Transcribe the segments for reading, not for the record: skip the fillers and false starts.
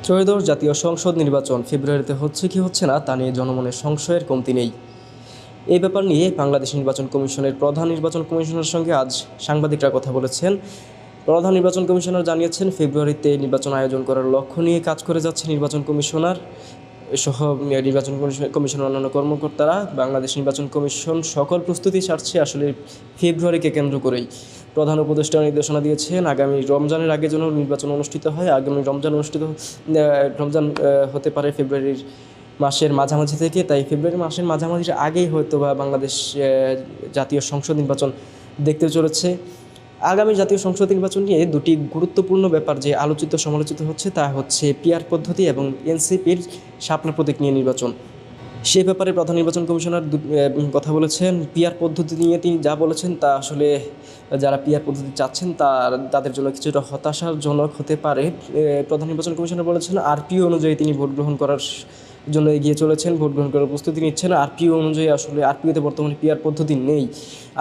ত্রয়োদশ জাতীয় সংসদ নির্বাচন ফেব্রুয়ারিতে হচ্ছে কি হচ্ছে না তা নিয়ে জনমনের সংশয়ের কমতি নেই। এই ব্যাপার নিয়ে বাংলাদেশ নির্বাচন কমিশনের প্রধান নির্বাচন কমিশনারের সঙ্গে আজ সাংবাদিকরা কথা বলেছেন। প্রধান নির্বাচন কমিশনার জানিয়েছেন, ফেব্রুয়ারিতে নির্বাচন আয়োজন করার লক্ষ্য নিয়ে কাজ করে যাচ্ছে নির্বাচন কমিশনার সহ নির্বাচন কমিশনের অন্যান্য কর্মকর্তারা। বাংলাদেশ নির্বাচন কমিশন সকল প্রস্তুতি সারছে আসলে ফেব্রুয়ারিকে কেন্দ্র করেই। প্রধান উপদেষ্টা নির্দেশনা দিয়েছেন, আগামী রমজানের আগে যেন নির্বাচন অনুষ্ঠিত হয়। আগামী রমজান হতে পারে ফেব্রুয়ারির মাসের মাঝামাঝি থেকে, তাই ফেব্রুয়ারি মাসের মাঝামাঝির আগেই হয়তো বা বাংলাদেশ জাতীয় সংসদ নির্বাচন দেখতে চলেছে। আগামী জাতীয় সংসদ নির্বাচন নিয়ে দুটি গুরুত্বপূর্ণ ব্যাপার যে আলোচিত সমালোচিত হচ্ছে তা হচ্ছে পিআর পদ্ধতি এবং এনসিপির শাপলা প্রতীক নিয়ে নির্বাচন। সে ব্যাপারে প্রধান নির্বাচন কমিশনার কথা বলেছেন। পিআর পদ্ধতি নিয়ে তিনি যা বলেছেন তা আসলে যারা পিআর পদ্ধতি চাচ্ছেন তাদের জন্য কিছুটা হতাশাজনক হতে পারে। প্রধান নির্বাচন কমিশনার বলেছেন, আরপিও অনুযায়ী তিনি ভোট গ্রহণ করার জন্য এগিয়ে চলেছেন, ভোট গ্রহণ করার প্রস্তুতি নিচ্ছেন। আরপিও অনুযায়ী আসলে আরপিওতে বর্তমানে পিআর পদ্ধতি নেই।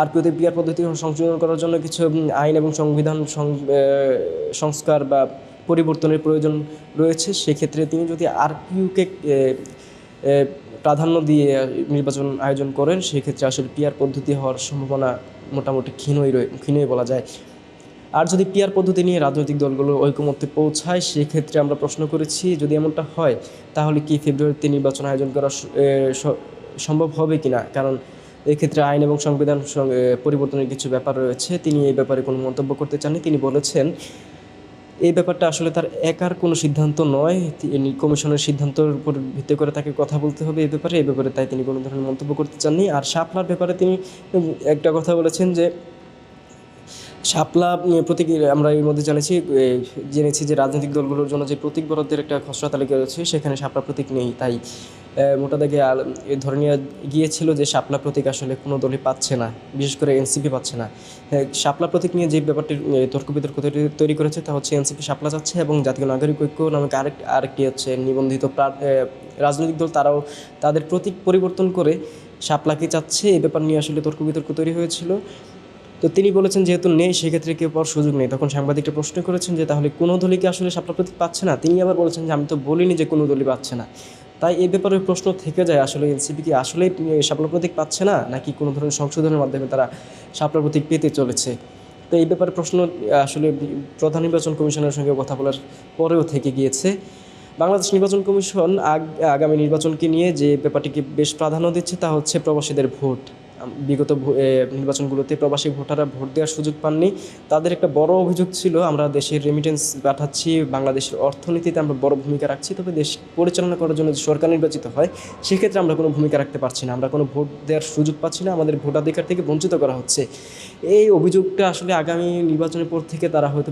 আরপিওতে পিআর পদ্ধতি সংশোধন করার জন্য কিছু আইন এবং সংবিধান সংস্কার বা পরিবর্তনের প্রয়োজন রয়েছে। সেক্ষেত্রে তিনি যদি আরপিওকে প্রাধান্য দিয়ে নির্বাচন আয়োজন করেন, সেক্ষেত্রে আসলে পিআর পদ্ধতি হওয়ার সম্ভাবনা মোটামুটি ক্ষীণই বলা যায়। আর যদি পিআর পদ্ধতি নিয়ে রাজনৈতিক দলগুলো ঐকমত্যে পৌঁছায়, সেক্ষেত্রে আমরা প্রশ্ন করেছি, যদি এমনটা হয় তাহলে কি ফেব্রুয়ারিতে নির্বাচন আয়োজন করা সম্ভব হবে কিনা। কারণ এক্ষেত্রে আইন এবং সংবিধান পরিবর্তনের কিছু ব্যাপার রয়েছে। তিনি এই ব্যাপারে কোনো মন্তব্য করতে চাননি। তিনি বলেছেন, এই ব্যাপারটা আসলে তার একার কোনো সিদ্ধান্ত নয়, কমিশনের সিদ্ধান্তের উপর ভিত্তি করে তাকে কথা বলতে হবে এই ব্যাপারে তাই তিনি কোনো ধরনের মন্তব্য করতে চাননি। আর শাপলার ব্যাপারে তিনি একটা কথা বলেছেন যে শাপলা প্রতীক, আমরা এর মধ্যে জেনেছি যে রাজনৈতিক দলগুলোর জন্য যে প্রতীক বরাদ্দের একটা খসড়া তালিকা রয়েছে, সেখানে শাপলা প্রতীক নেই। তাই মোটা দাগে ধরে নিয়ে গিয়েছিল যে শাপলা প্রতীক আসলে কোনো দলই পাচ্ছে না, বিশেষ করে এনসিপি পাচ্ছে না। শাপলা প্রতীক নিয়ে যে ব্যাপারটি তর্ক বিতর্ক তৈরি করেছে তা হচ্ছে এনসিপি শাপলা চাচ্ছে এবং জাতীয় নাগরিক ঐক্য নামে আরেকটি হচ্ছে নিবন্ধিত রাজনৈতিক দল, তারাও তাদের প্রতীক পরিবর্তন করে শাপলাকে চাচ্ছে। এই ব্যাপার নিয়ে আসলে তর্ক বিতর্ক তৈরি হয়েছিল। তো তিনি বলেছেন, যেহেতু নেই সেক্ষেত্রে কেউ পাওয়ার সুযোগ নেই। তখন সাংবাদিকরা প্রশ্ন করেছেন যে তাহলে কোনো দলই কি আসলে শাপলা প্রতীক পাচ্ছে না। তিনি আবার বলেছেন যে আমি তো বলিনি যে কোনো দলই পাচ্ছে না। তাই এই ব্যাপারে প্রশ্ন থেকে যায়, আসলে এনসিপি কি আসলেই শাপলা প্রতীক পাচ্ছে না, নাকি কোনো ধরনের সংশোধনের মাধ্যমে তারা শাপলা প্রতীক পেতে চলেছে। তো এই ব্যাপারে প্রশ্ন আসলে প্রধান নির্বাচন কমিশনের সঙ্গে কথা বলার পরেও থেকে গিয়েছে। বাংলাদেশ নির্বাচন কমিশন আগামী নির্বাচনকে নিয়ে যে ব্যাপারটিকে বেশ প্রাধান্য দিচ্ছে তা হচ্ছে প্রবাসীদের ভোট। বিগত নির্বাচনগুলোতে প্রবাসী ভোটাররা ভোট দেওয়ার সুযোগ পাননি। তাদের একটা বড় অভিযোগ ছিল, আমরা দেশের রেমিটেন্স পাঠাচ্ছি, বাংলাদেশের অর্থনীতিতে আমরা বড় ভূমিকা রাখছি, তবে দেশ পরিচালনা করার জন্য যে সরকার নির্বাচিত হয় সেক্ষেত্রে আমরা কোনো ভূমিকা রাখতে পারছি না, আমরা কোনো ভোট দেওয়ার সুযোগ পাচ্ছি না, আমাদের ভোটাধিকার থেকে বঞ্চিত করা হচ্ছে। এই অভিযোগটা আসলে আগামী নির্বাচনের পর থেকে তারা হয়তো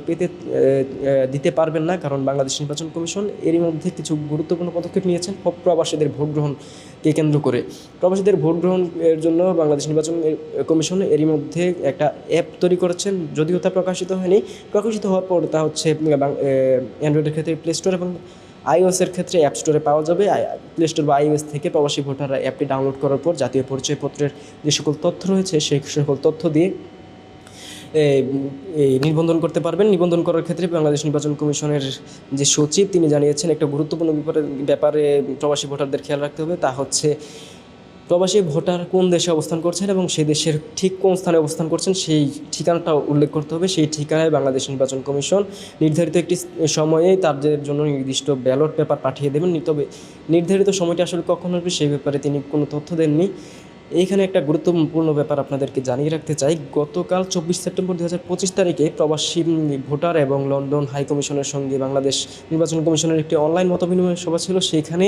দিতে পারবেন না, কারণ বাংলাদেশ নির্বাচন কমিশন এরই মধ্যে কিছু গুরুত্বপূর্ণ পদক্ষেপ নিয়েছেন প্রবাসীদের ভোট গ্রহণকে কেন্দ্র করে। প্রবাসীদের ভোট গ্রহণের জন্য বাংলাদেশ নির্বাচন কমিশন এরই মধ্যে একটা অ্যাপ তৈরি করেছেন, যদিও তা প্রকাশিত হয়নি। প্রকাশিত হওয়ার পর তা হচ্ছে অ্যান্ড্রয়েডের ক্ষেত্রে প্লে স্টোর এবং আইওএসের ক্ষেত্রে অ্যাপ স্টোরে পাওয়া যাবে। প্লে স্টোর বা আইওএস থেকে প্রবাসী ভোটাররা অ্যাপটি ডাউনলোড করার পর জাতীয় পরিচয়পত্রের যে সকল তথ্য রয়েছে সেই সকল তথ্য দিয়ে নিবন্ধন করতে পারবেন। নিবন্ধন করার ক্ষেত্রে বাংলাদেশ নির্বাচন কমিশনের যে সচিব তিনি জানিয়েছেন, একটা গুরুত্বপূর্ণ ব্যাপারে প্রবাসী ভোটারদের খেয়াল রাখতে হবে, তা হচ্ছে প্রবাসী ভোটার কোন দেশে অবস্থান করছেন এবং সেই দেশের ঠিক কোন স্থানে অবস্থান করছেন সেই ঠিকানাটা উল্লেখ করতে হবে। সেই ঠিকানায় বাংলাদেশ নির্বাচন কমিশন নির্ধারিত একটি সময়ে তাদের জন্য নির্দিষ্ট ব্যালট পেপার পাঠিয়ে দেবেন। তবে নির্ধারিত সময়টা আসলে কখন হবে সেই ব্যাপারে তিনি কোনো তথ্য দেননি। এইখানে একটা গুরুত্বপূর্ণ ব্যাপার আপনাদেরকে জানিয়ে রাখতে চাই, গতকাল 24 সেপ্টেম্বর 2025 তারিখে প্রবাসী ভোটার এবং লন্ডন হাই কমিশনের সঙ্গে বাংলাদেশ নির্বাচন কমিশনের একটি অনলাইন মতবিনিময় সভা ছিল। সেইখানে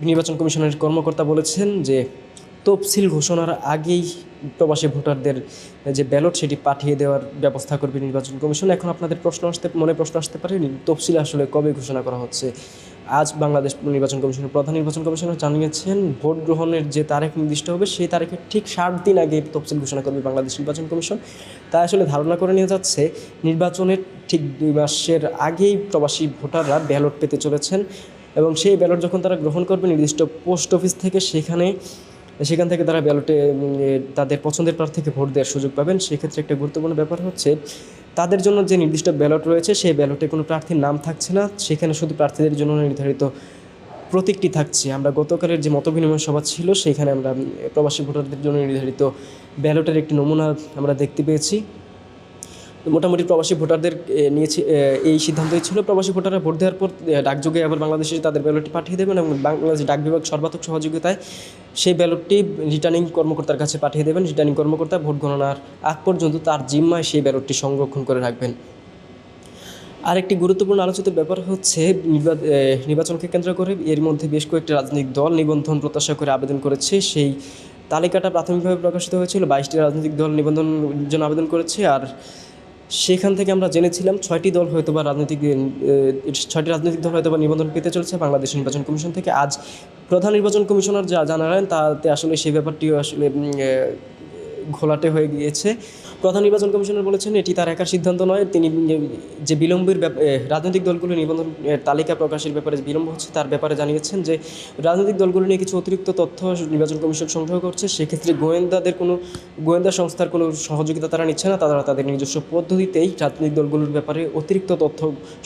নির্বাচন কমিশনের কর্মকর্তা বলেছেন যে তফসিল ঘোষণার আগেই প্রবাসী ভোটারদের যে ব্যালট সেটি পাঠিয়ে দেওয়ার ব্যবস্থা করবে নির্বাচন কমিশন। এখন আপনাদের মনে প্রশ্ন আসতে পারে, তফসিল আসলে কবে ঘোষণা করা হচ্ছে। আজ বাংলাদেশ নির্বাচন কমিশনের প্রধান নির্বাচন কমিশনার জানিয়েছেন, ভোট গ্রহণের যে তারিখ নির্দিষ্ট হবে সেই তারিখের ঠিক 60 দিন আগে তফসিল ঘোষণা করবে বাংলাদেশ নির্বাচন কমিশন। তাই আসলে ধারণা করে নিয়ে যাচ্ছে নির্বাচনের ঠিক 2 মাসের আগেই প্রবাসী ভোটাররা ব্যালট পেতে চলেছেন এবং সেই ব্যালট যখন তারা গ্রহণ করবে নির্দিষ্ট পোস্ট অফিস থেকে, সেখান থেকে তারা ব্যালটে তাদের পছন্দের প্রার্থীকে ভোট দেওয়ার সুযোগ পাবেন। সেক্ষেত্রে একটা গুরুত্বপূর্ণ ব্যাপার হচ্ছে তাদের জন্য যে নির্দিষ্ট ব্যালট রয়েছে সেই ব্যালটে কোনো প্রার্থীর নাম থাকছে না, সেখানে শুধু প্রার্থীদের জন্য নির্ধারিত প্রতীকটি থাকছে। আমরা গতকালের যে মতবিনিময় সভা ছিল সেখানে আমরা প্রবাসী ভোটারদের জন্য নির্ধারিত ব্যালটের একটি নমুনা আমরা দেখতে পেয়েছি। মোটামুটি প্রবাসী ভোটারদের নিয়েছে এই সিদ্ধান্তই ছিল। প্রবাসী ভোটাররা ভোট দেওয়ার পর ডাকযোগে আবার বাংলাদেশে তাদের ব্যালটটি পাঠিয়ে দেবেন এবং বাংলাদেশ ডাক বিভাগ সর্বাত্মক সহযোগিতায় সেই ব্যালটটি রিটার্নিং কর্মকর্তার কাছে পাঠিয়ে দেবেন। রিটার্নিং কর্মকর্তা ভোট গণনার আগ পর্যন্ত তার জিম্মায় সেই ব্যালটটি সংরক্ষণ করে রাখবেন। আরেকটি গুরুত্বপূর্ণ আলোচিত ব্যাপার হচ্ছে নির্বাচনকে কেন্দ্র করে এর মধ্যে বেশ কয়েকটি রাজনৈতিক দল নিবন্ধন প্রত্যাশা করে আবেদন করেছে। সেই তালিকাটা প্রাথমিকভাবে প্রকাশিত হয়েছিল, 22টি রাজনৈতিক দল নিবন্ধনের জন্য আবেদন করেছে। আর সেখান থেকে আমরা জেনেছিলাম 6টি রাজনৈতিক দল হয়তো বা নিবন্ধন পেতে চলেছে বাংলাদেশ নির্বাচন কমিশন থেকে। আজ প্রধান নির্বাচন কমিশনার যা জানালেন তাতে আসলে সেই ব্যাপারটিও আসলে ঘোলাটে হয়ে গিয়েছে। প্রধান নির্বাচন কমিশনার বলেছেন এটি তার একার সিদ্ধান্ত নয়। তিনি যে বিলম্বের রাজনৈতিক দলগুলো নিবন্ধন তালিকা প্রকাশের ব্যাপারে বিলম্ব হচ্ছে তার ব্যাপারে জানিয়েছেন যে রাজনৈতিক দলগুলো নিয়ে কিছু অতিরিক্ত তথ্য নির্বাচন কমিশন সংগ্রহ করছে। সেক্ষেত্রে গোয়েন্দা সংস্থার কোনো সহযোগিতা তারা নিচ্ছে না, তারা তাদের নিজস্ব পদ্ধতিতেই রাজনৈতিক দলগুলোর ব্যাপারে অতিরিক্ত তথ্য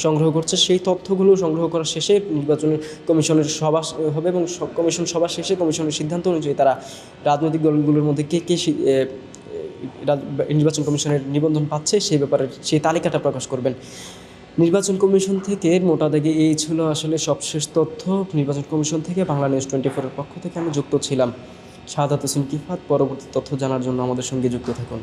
সংগ্রহ করছে। সেই তথ্যগুলো সংগ্রহ করার শেষে নির্বাচন কমিশনের সভা হবে এবং কমিশন সভা শেষে কমিশনের সিদ্ধান্ত অনুযায়ী তারা রাজনৈতিক দলগুলোর মধ্যে কে নির্বাচন কমিশনের নিবন্ধন পাচ্ছে সেই ব্যাপারে সেই তালিকাটা প্রকাশ করবেন। নির্বাচন কমিশন থেকে মোটা দাগে এই ছিল আসলে সবশেষ তথ্য। নির্বাচন কমিশন থেকে বাংলা নিউজ 24-এর পক্ষ থেকে আমি যুক্ত ছিলাম শাহাদাত হোসেন কিফাত। পরবর্তী তথ্য জানার জন্য আমাদের সঙ্গে যুক্ত থাকুন।